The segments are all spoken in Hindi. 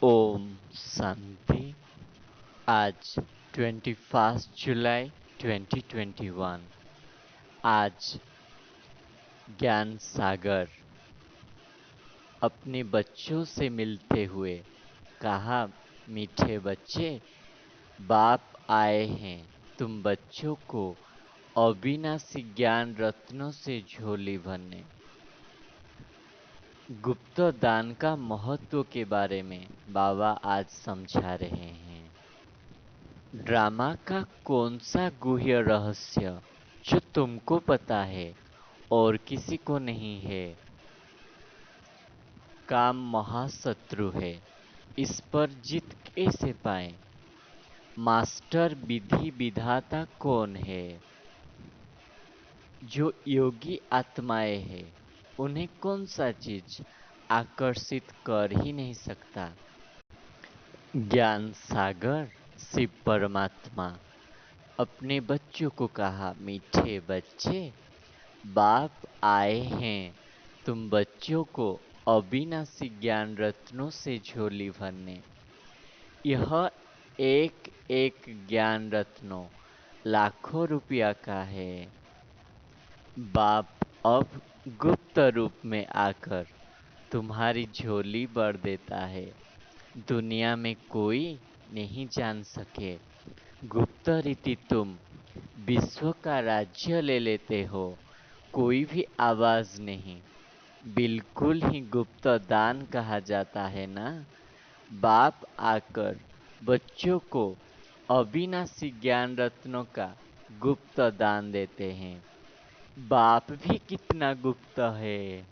ओम शांति। आज 21 जुलाई 2021। आज ज्ञान सागर अपने बच्चों से मिलते हुए कहा, मीठे बच्चे, बाप आए हैं तुम बच्चों को अविनाशी ज्ञान रत्नों से झोली भरने। गुप्त दान का महत्व के बारे में बाबा आज समझा रहे हैं। ड्रामा का कौन सा गुह्य रहस्य जो तुमको पता है और किसी को नहीं है? काम महाशत्रु है, इस पर जीत कैसे पाए? मास्टर विधि विधाता कौन है? जो योगी आत्माएं हैं उन्हें कौन सा चीज आकर्षित कर ही नहीं सकता? ज्ञान सागर शिव परमात्मा अपने बच्चों को कहा, मीठे बच्चे, बाप आए हैं तुम बच्चों को अविनाशी ज्ञान रत्नों से झोली भरने। यह एक एक ज्ञान रत्नों लाखों रुपया का है। बाप अब गुप्त रूप में आकर तुम्हारी झोली भर देता है। दुनिया में कोई नहीं जान सके। गुप्त रीति तुम विश्व का राज्य ले लेते हो, कोई भी आवाज नहीं। बिल्कुल ही गुप्त दान कहा जाता है ना। बाप आकर बच्चों को अविनाशी ज्ञान रत्नों का गुप्त दान देते हैं। बाप भी कितना गुप्त है,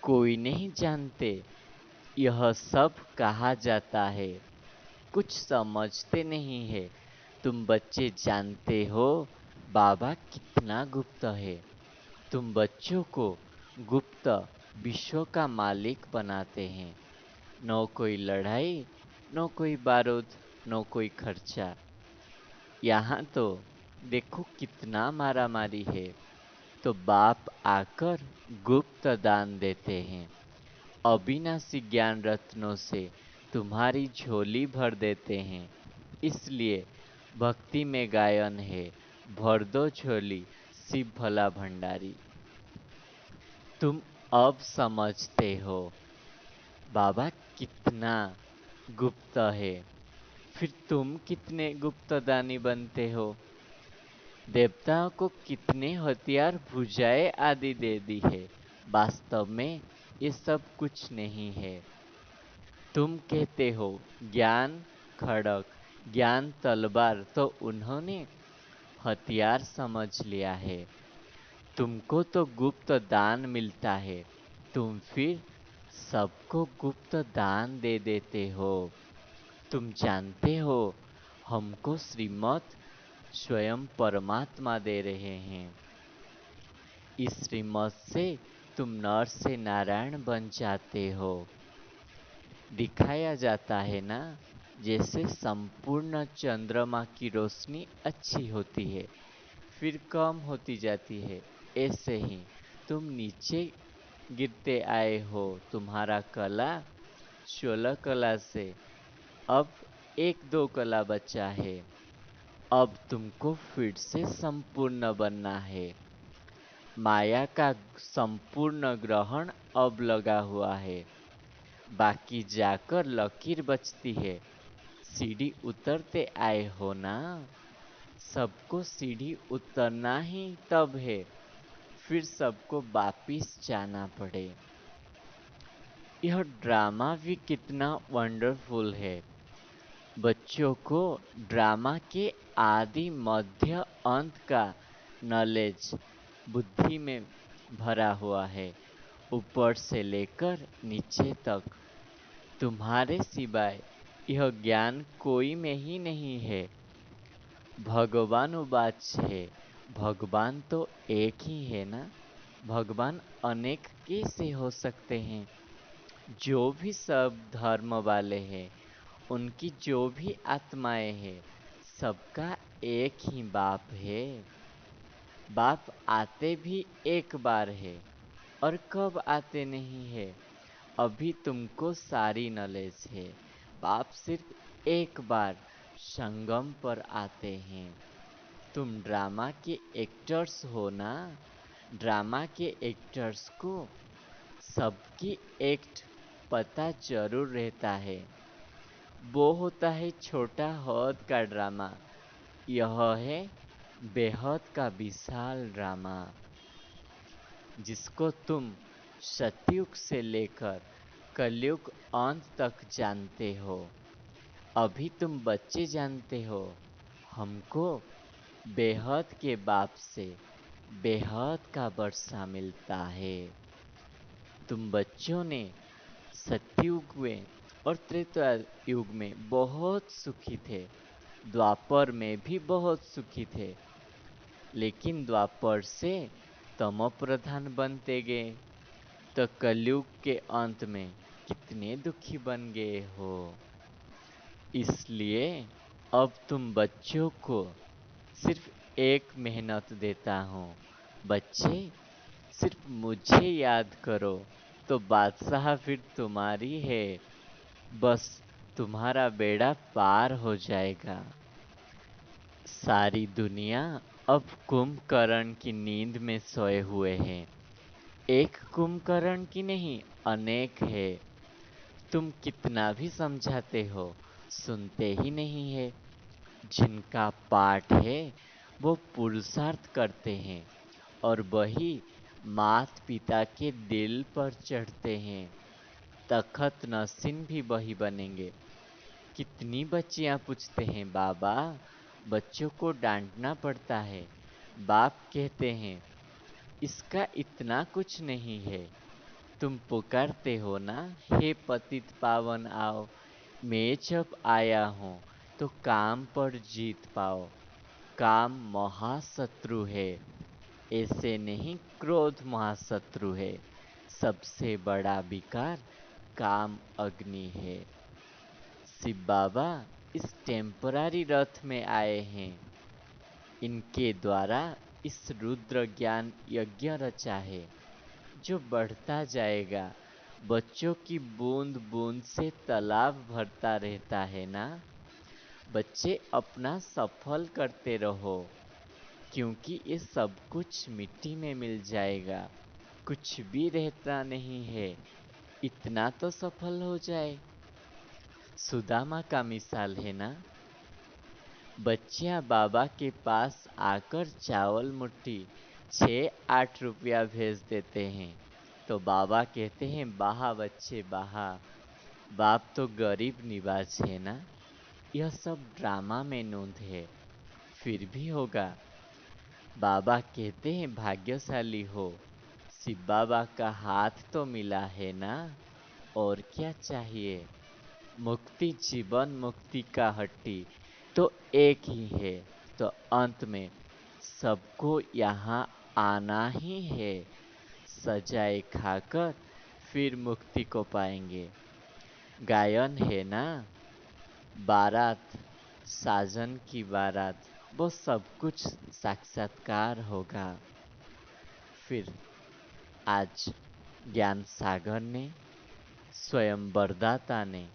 कोई नहीं जानते। यह सब कहा जाता है, कुछ समझते नहीं है। तुम बच्चे जानते हो बाबा कितना गुप्त है। तुम बच्चों को गुप्त विश्व का मालिक बनाते हैं। न कोई लड़ाई, न कोई बारूद, न कोई खर्चा। यहाँ तो देखो कितना मारामारी है। तो बाप आकर गुप्त दान देते हैं। अविनाशी ज्ञान रत्नों से तुम्हारी झोली भर देते हैं। इसलिए भक्ति में गायन है, भर दो झोली शिव भला भंडारी। तुम अब समझते हो बाबा कितना गुप्त है। फिर तुम कितने गुप्त दानी बनते हो। देवताओं को कितने हथियार, भुजाएं आदि दे दी है। वास्तव में ये सब कुछ नहीं है। तुम कहते हो ज्ञान खड़क, ज्ञान तलवार, तो उन्होंने हथियार समझ लिया है। तुमको तो गुप्त दान मिलता है, तुम फिर सबको गुप्त दान दे देते हो। तुम जानते हो हमको श्रीमत स्वयं परमात्मा दे रहे हैं। इस श्रीमत से तुम नर से नारायण बन जाते हो। दिखाया जाता है ना, जैसे संपूर्ण चंद्रमा की रोशनी अच्छी होती है फिर कम होती जाती है, ऐसे ही तुम नीचे गिरते आए हो। तुम्हारा कला 16 कला से अब एक दो कला बचा है। अब तुमको फिर से संपूर्ण बनना है। माया का संपूर्ण ग्रहण अब लगा हुआ है, बाकी जाकर लकीर बचती है। सीढ़ी उतरते आए हो ना, सबको सीढ़ी उतरना ही तब है, फिर सबको वापिस जाना पड़े। यह ड्रामा भी कितना वंडरफुल है। बच्चों को ड्रामा के आदि मध्य अंत का नॉलेज बुद्धि में भरा हुआ है, ऊपर से लेकर नीचे तक। तुम्हारे सिवाय यह ज्ञान कोई में ही नहीं है। भगवान उवाच है, भगवान तो एक ही है ना। भगवान अनेक कैसे हो सकते हैं? जो भी सब धर्म वाले हैं, उनकी जो भी आत्माएं हैं, सबका एक ही बाप है। बाप आते भी एक बार है और कब आते नहीं है। अभी तुमको सारी नॉलेज है। बाप सिर्फ एक बार संगम पर आते हैं। तुम ड्रामा के एक्टर्स हो ना। ड्रामा के एक्टर्स को सबकी एक्ट पता जरूर रहता है। वो होता है छोटा हद का ड्रामा, यह है बेहद का विशाल ड्रामा, जिसको तुम सतयुग से लेकर कलयुग अंत तक जानते हो। अभी तुम बच्चे जानते हो। हमको बेहद के बाप से बेहद का वर्षा मिलता है। तुम बच्चों ने सतयुग में और त्रेता युग में बहुत सुखी थे, द्वापर में भी बहुत सुखी थे, लेकिन द्वापर से तमो प्रधान बनते गए तो कलयुग के अंत में कितने दुखी बन गए हो। इसलिए अब तुम बच्चों को सिर्फ एक मेहनत देता हूँ। बच्चे, सिर्फ मुझे याद करो तो बादशाह फिर तुम्हारी है। बस तुम्हारा बेड़ा पार हो जाएगा। सारी दुनिया अब कुंभकर्ण की नींद में सोए हुए हैं। एक कुंभकर्ण की नहीं, अनेक है। तुम कितना भी समझाते हो, सुनते ही नहीं है। जिनका पाठ है वो पुरुषार्थ करते हैं और वही मात पिता के दिल पर चढ़ते हैं। तखत नसीन भी वही बनेंगे। कितनी बच्चियां पूछते हैं, बाबा बच्चों को डांटना पड़ता है। बाप कहते हैं इसका इतना कुछ नहीं है। तुम पुकारते हो ना, हे पतित पावन आओ। मैं जब आया हूँ तो काम पर जीत पाओ। काम महाशत्रु है, ऐसे नहीं क्रोध महाशत्रु है। सबसे बड़ा विकार काम अग्नि है। शिव बाबा इस टेम्परारी रथ में आए हैं। इनके द्वारा इस रुद्र ज्ञान यज्ञ रचा है, जो बढ़ता जाएगा। बच्चों की बूंद बूंद से तालाब भरता रहता है ना। बच्चे अपना सफल करते रहो, क्योंकि ये सब कुछ मिट्टी में मिल जाएगा। कुछ भी रहता नहीं है। इतना तो सफल हो जाए। सुदामा का मिसाल है ना। बच्चियां बाबा के पास आकर चावल मुट्ठी 6-8 रुपया भेज देते हैं तो बाबा कहते हैं बाहा बच्चे बाहा। बाप तो गरीब निवाज है ना। यह सब ड्रामा में नोंद है, फिर भी होगा। बाबा कहते हैं भाग्यशाली हो, शिव बाबा का हाथ तो मिला है ना। और क्या चाहिए। मुक्ति जीवन मुक्ति का हट्टी तो एक ही है। तो अंत में सबको यहाँ आना ही है। सजाए खाकर फिर मुक्ति को पाएंगे। गायन है ना, बारात, साजन की बारात, वो सब कुछ साक्षात्कार होगा। फिर आज ज्ञान सागर ने, स्वयं वरदाता ने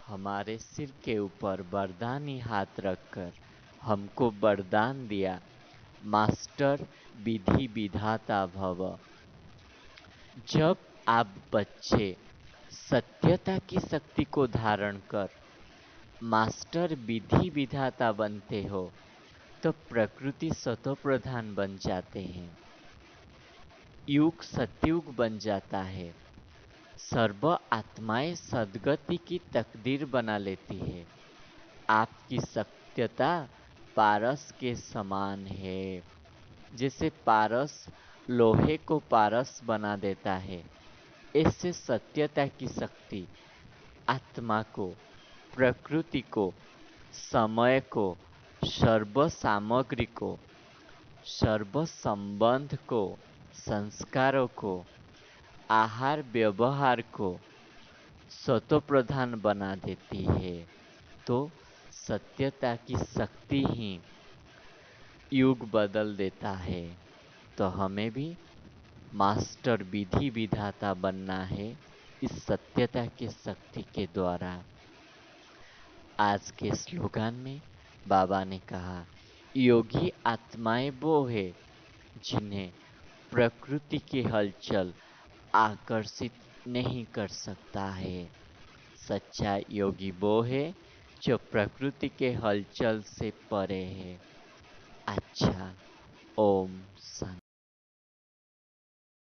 हमारे सिर के ऊपर वरदानी हाथ रखकर हमको वरदान दिया, मास्टर विधि विधाता भव। जब आप बच्चे सत्यता की शक्ति को धारण कर मास्टर विधि विधाता बनते हो तो प्रकृति सतोप्रधान बन जाते हैं। युग सतयुग बन जाता है। सर्व आत्माएं सद्गति की तकदीर बना लेती है। आपकी सत्यता पारस के समान है। जैसे पारस लोहे को पारस बना देता है, ऐसे सत्यता की शक्ति आत्मा को, प्रकृति को, समय को, सर्व सामग्री को, सर्व संबंध को, संस्कारों को, आहार व्यवहार को सतोप्रधान बना देती है। तो सत्यता की शक्ति ही युग बदल देता है। तो हमें भी मास्टर विधि विधाता बनना है। इस सत्यता की शक्ति के द्वारा। आज के स्लोगन में बाबा ने कहा, योगी आत्माएं वो है जिन्हें प्रकृति की हलचल आकर्षित नहीं कर सकता है। सच्चा योगी वो है जो प्रकृति के हलचल से परे है। अच्छा, ओम शांति।